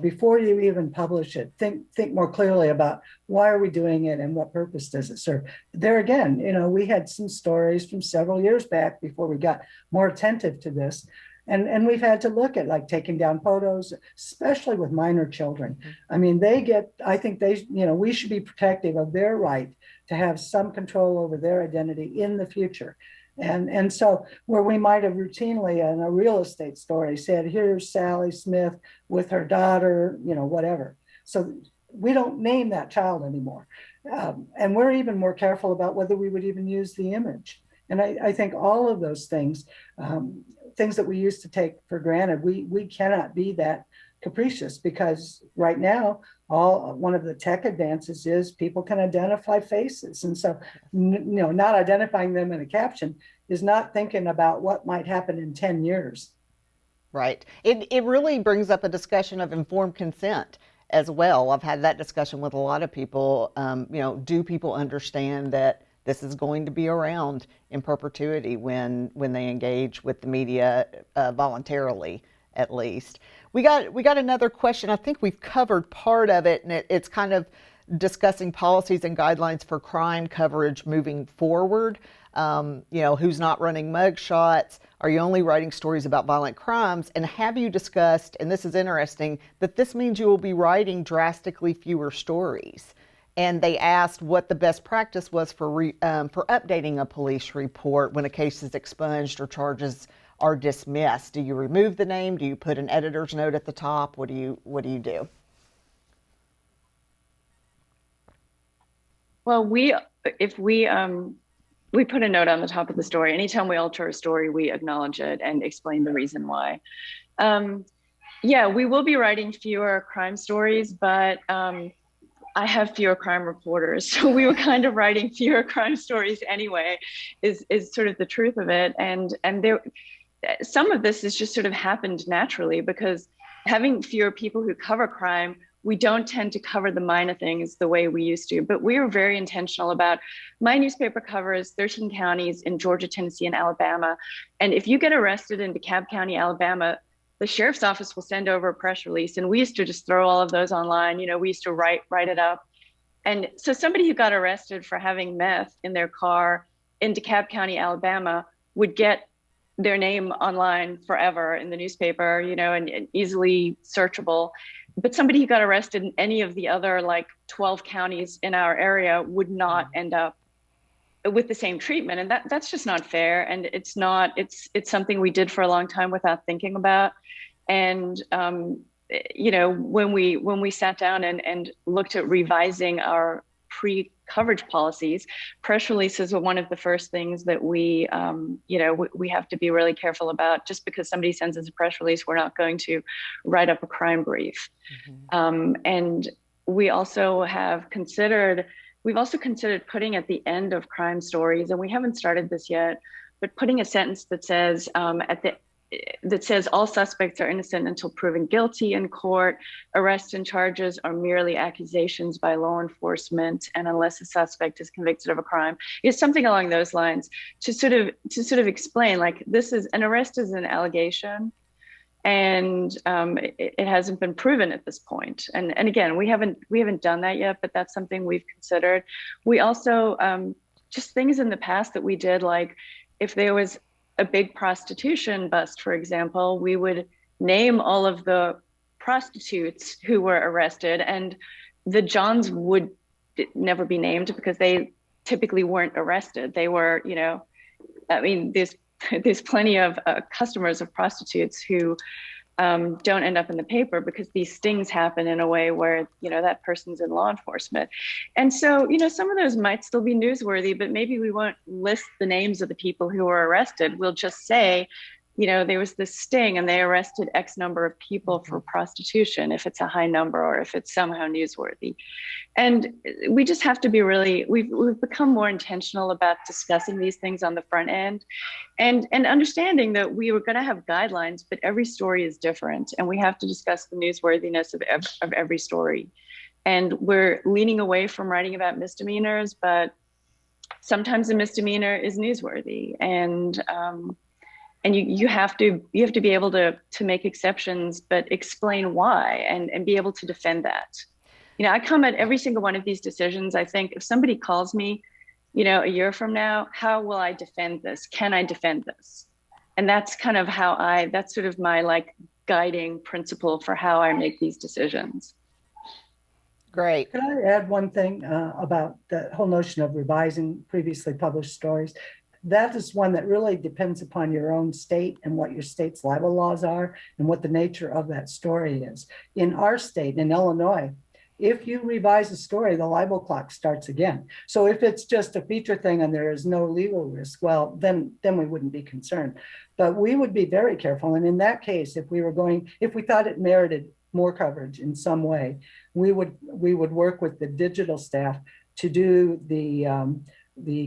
Before you even publish it, think more clearly about why are we doing it and what purpose does it serve. There again, we had some stories from several years back before we got more attentive to this. And we've had to look at like taking down photos, especially with minor children. I mean, we should be protective of their right to have some control over their identity in the future. And so where we might have routinely in a real estate story said, here's Sally Smith with her daughter, whatever. So we don't name that child anymore. And we're even more careful about whether we would even use the image. And I think all of those things, things that we used to take for granted, we cannot be that capricious because right now, one of the tech advances is people can identify faces. And so, not identifying them in a caption is not thinking about what might happen in 10 years. Right. It really brings up a discussion of informed consent as well. I've had that discussion with a lot of people. Do people understand that this is going to be around in perpetuity when they engage with the media voluntarily, at least? We got another question. I think we've covered part of it, and it's kind of discussing policies and guidelines for crime coverage moving forward. Who's not running mugshots? Are you only writing stories about violent crimes? And have you discussed, and this is interesting, that this means you will be writing drastically fewer stories? And they asked what the best practice was for updating a police report when a case is expunged or charges are dismissed. Do you remove the name? Do you put an editor's note at the top? What do you do? Well, we put a note on the top of the story. Anytime we alter a story, we acknowledge it and explain the reason why. We will be writing fewer crime stories, but I have fewer crime reporters. So we were kind of writing fewer crime stories anyway, is sort of the truth of it. And there, some of this has just sort of happened naturally because having fewer people who cover crime, we don't tend to cover the minor things the way we used to, but we were very intentional about my newspaper covers 13 counties in Georgia, Tennessee, and Alabama. And if you get arrested in DeKalb County, Alabama, the sheriff's office will send over a press release. And we used to just throw all of those online. We used to write it up. And so somebody who got arrested for having meth in their car in DeKalb County, Alabama would get their name online forever in the newspaper, and easily searchable. But somebody who got arrested in any of the other 12 counties in our area would not end up with the same treatment, and that's just not fair. And it's something we did for a long time without thinking about. And you know, when we sat down and looked at revising our pre-coverage policies, press releases were one of the first things that we you know, we have to be really careful about. Just because somebody sends us a press release, we're not going to write up a crime brief. And we also have considered putting at the end of crime stories, and we haven't started this yet, but putting a sentence that says all suspects are innocent until proven guilty in court. Arrests and charges are merely accusations by law enforcement, and unless a suspect is convicted of a crime, it's something along those lines, to sort of explain, like, an arrest is an allegation, and it hasn't been proven at this point. And again, we haven't done that yet, but that's something we've considered. We also just things in the past that we did, like if there was a big prostitution bust, for example, we would name all of the prostitutes who were arrested, and the Johns would never be named because they typically weren't arrested. They were, you know, I mean, there's plenty of customers of prostitutes who don't end up in the paper because these stings happen in a way where, you know, that person's in law enforcement. And so, you know, some of those might still be newsworthy, but maybe we won't list the names of the people who were arrested. We'll just say, you know, there was this sting and they arrested X number of people for prostitution, if it's a high number or if it's somehow newsworthy. And we just have to be we've become more intentional about discussing these things on the front end, and understanding that we were going to have guidelines, but every story is different, and we have to discuss the newsworthiness of every story. And we're leaning away from writing about misdemeanors, but sometimes a misdemeanor is newsworthy, and you have to be able to make exceptions, but explain why and be able to defend that. You know, I come at every single one of these decisions. I think if somebody calls me, you know, a year from now, how will I defend this? Can I defend this? And that's kind of that's sort of my like guiding principle for how I make these decisions. Great. Can I add one thing about the whole notion of revising previously published stories? That is one that really depends upon your own state and what your state's libel laws are and what the nature of that story is. In our state, in Illinois, if you revise a story, the libel clock starts again. So if it's just a feature thing and there is no legal risk, well, then we wouldn't be concerned. But we would be very careful. And in that case, if we thought it merited more coverage in some way, we would work with the digital staff to do the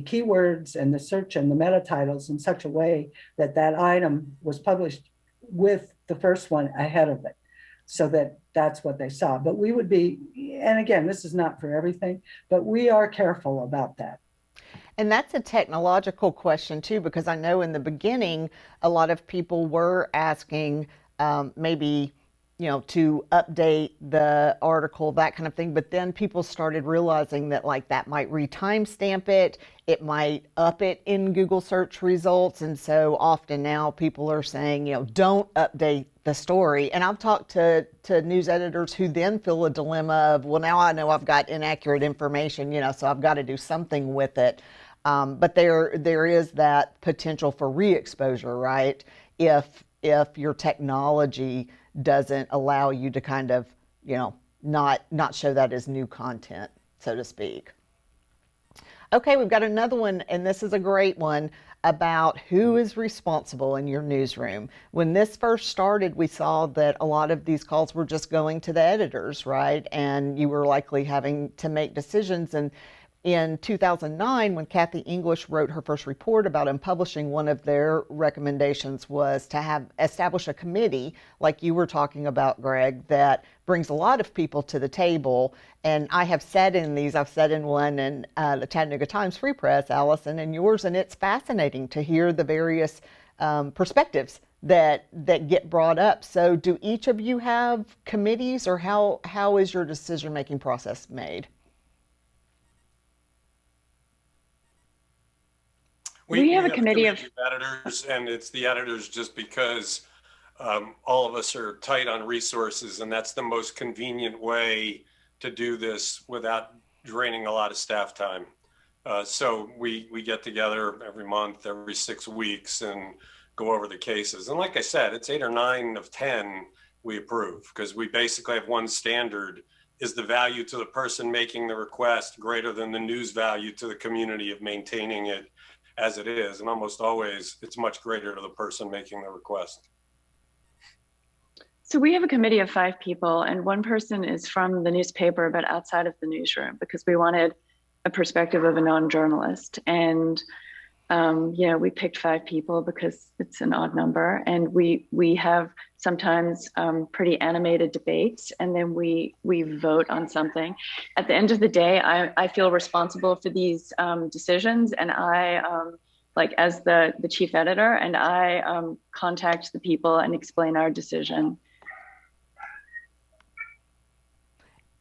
keywords and the search and the meta titles in such a way that that item was published with the first one ahead of it, so that that's what they saw. But we would be, and again, this is not for everything, but we are careful about that. And that's a technological question too, because I know in the beginning, a lot of people were asking maybe, you know, to update the article, that kind of thing. But then people started realizing that like that might re-timestamp it, it might up it in Google search results. And so often now people are saying, you know, don't update the story. And I've talked to news editors who then feel a dilemma of, well, now I know I've got inaccurate information, you know, so I've got to do something with it. But there is that potential for re-exposure, right? If your technology doesn't allow you to kind of, you know, not show that as new content, so to speak. Okay, we've got another one, and this is a great one, about who is responsible in your newsroom. When this first started, we saw that a lot of these calls were just going to the editors, right? And you were likely having to make decisions. And in 2009, when Kathy English wrote her first report about unpublishing, one of their recommendations was to establish a committee, like you were talking about, Greg, that brings a lot of people to the table. And I have said in these, I've said in one in the Chattanooga Times Free Press, Allison, and yours, and it's fascinating to hear the various perspectives that get brought up. So do each of you have committees, or how is your decision-making process made? We have a committee of editors, and it's the editors just because all of us are tight on resources, and that's the most convenient way to do this without draining a lot of staff time. So we get together every month, every 6 weeks, and go over the cases. And like I said, it's 8 or 9 of 10 we approve, because we basically have one standard: is the value to the person making the request greater than the news value to the community of maintaining it as it is? And almost always it's much greater to the person making the request. So we have a committee of 5 people, and one person is from the newspaper, but outside of the newsroom, because we wanted a perspective of a non-journalist. And we picked 5 people because it's an odd number, and we have sometimes pretty animated debates, and then we vote on something. At the end of the day, I feel responsible for these decisions, and I as the chief editor, and I contact the people and explain our decision.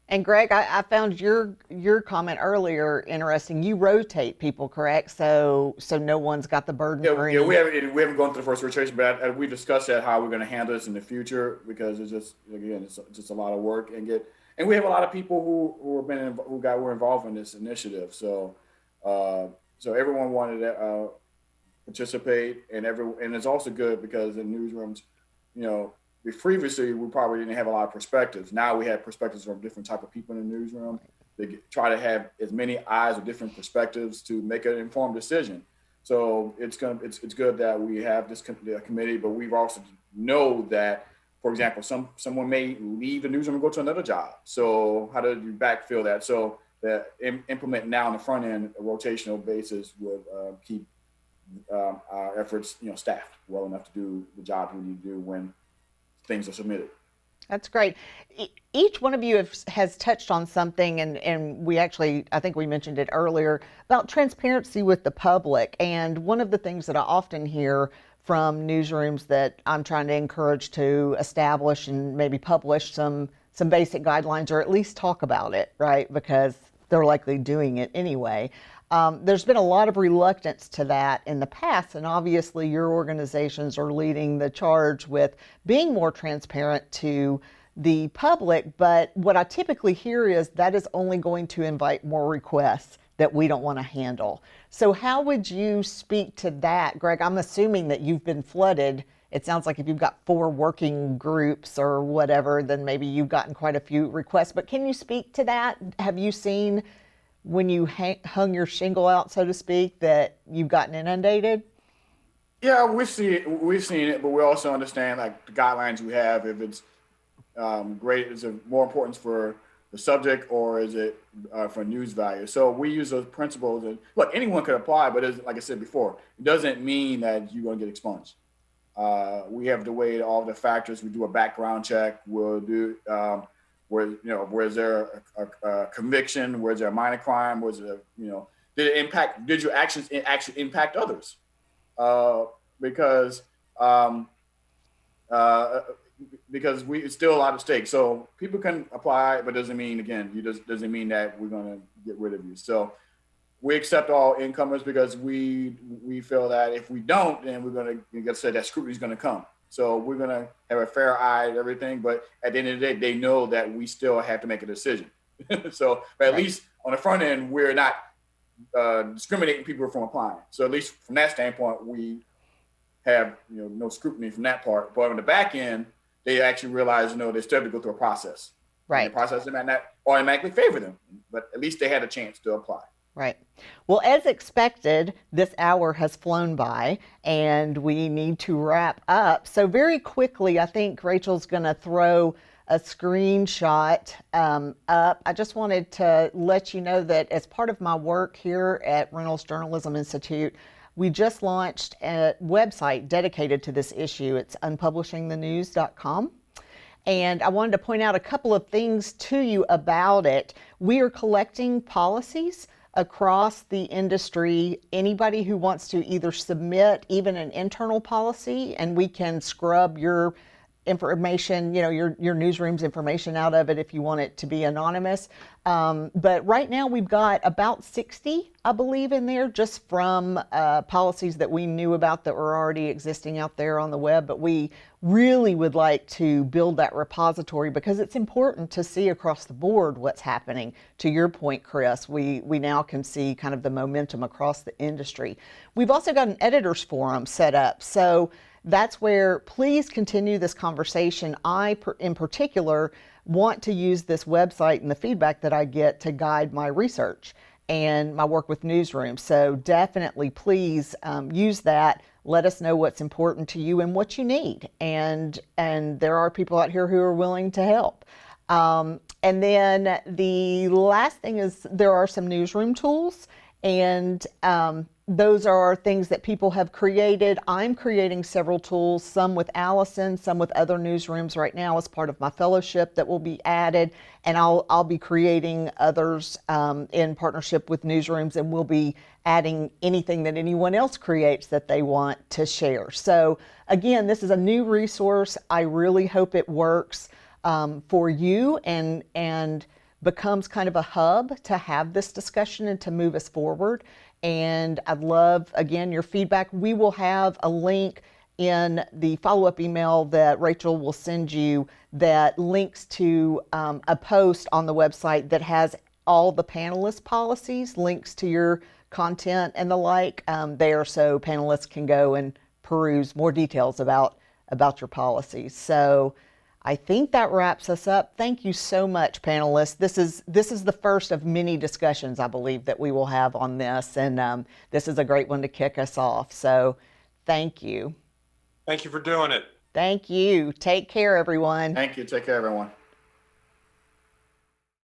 And Greg, I found your comment earlier interesting. You rotate people, correct? So no one's got the burden. Yeah, we haven't gone through the first rotation, but we discussed that how we're going to handle this in the future, because it's just a lot of work, and we have a lot of people who were involved in this initiative. So everyone wanted to participate, and it's also good because in newsrooms, previously, we probably didn't have a lot of perspectives. Now we have perspectives from different type of people in the newsroom. They try to have as many eyes or different perspectives to make an informed decision. So it's good that we have this committee, but we also know that, for example, someone may leave the newsroom and go to another job. So how do you backfill that? So that implement now on the front end a rotational basis would keep our efforts, staffed well enough to do the job we need to do when things are submitted. That's great. Each one of you has touched on something, and we actually, I think we mentioned it earlier, about transparency with the public. And one of the things that I often hear from newsrooms that I'm trying to encourage to establish and maybe publish some basic guidelines, or at least talk about it, right? Because they're likely doing it anyway. There's been a lot of reluctance to that in the past, and obviously your organizations are leading the charge with being more transparent to the public. But what I typically hear is that is only going to invite more requests that we don't want to handle. So how would you speak to that, Greg? I'm assuming that you've been flooded. It sounds like if you've got 4 working groups or whatever, then maybe you've gotten quite a few requests. But can you speak to that? Have you seen, when you hung your shingle out, so to speak, that you've gotten inundated? Yeah, we've seen it, but we also understand the guidelines we have. If it's great, is it more importance for the subject, or is it for news value? So we use those principles. And look, anyone could apply, but like I said before, it doesn't mean that you're going to get expunged. We have to weigh all the factors. We do a background check. We'll do where's there a conviction? Where's there a minor crime? Was it did your actions actually impact others? Because it's still a lot of stakes. So people can apply, but doesn't mean that we're going to get rid of you. So we accept all incomers, because we feel that if we don't, then we're going to get said that scrutiny is going to come. So we're going to have a fair eye at everything, but at the end of the day, they know that we still have to make a decision. So, but at least on the front end, we're not discriminating people from applying. So at least from that standpoint, we have no scrutiny from that part. But on the back end, they actually realize they still have to go through a process. Right. And the process might not automatically favor them, but at least they had a chance to apply. Right. Well, as expected, this hour has flown by and we need to wrap up. So very quickly, I think Rachel's going to throw a screenshot up. I just wanted to let you know that as part of my work here at Reynolds Journalism Institute, we just launched a website dedicated to this issue. It's unpublishingthenews.com. And I wanted to point out a couple of things to you about it. We are collecting policies across the industry. Anybody who wants to either submit even an internal policy, and we can scrub your information, your newsroom's information out of it if you want it to be anonymous. But right now we've got about 60, I believe, in there, just from policies that we knew about that were already existing out there on the web. But we really would like to build that repository because it's important to see across the board what's happening. To your point, Chris, we now can see kind of the momentum across the industry. We've also got an editors forum set up. So that's where please continue this conversation. I, in particular, want to use this website and the feedback that I get to guide my research and my work with newsrooms. So definitely please use that. Let us know what's important to you and what you need. And there are people out here who are willing to help. And then the last thing is there are some newsroom tools, and those are things that people have created. I'm creating several tools, some with Allison, some with other newsrooms right now as part of my fellowship that will be added. And I'll be creating others in partnership with newsrooms, and we'll be adding anything that anyone else creates that they want to share. So again, this is a new resource. I really hope it works for you and becomes kind of a hub to have this discussion and to move us forward. And I'd love, again, your feedback. We will have a link in the follow-up email that Rachel will send you that links to a post on the website that has all the panelist policies, links to your content and the like there, so panelists can go and peruse more details about your policies. So I think that wraps us up. Thank you so much, panelists. This is the first of many discussions, I believe, that we will have on this, and this is a great one to kick us off. So thank you. Thank you for doing it. Thank you. Take care, everyone. Thank you. Take care, everyone.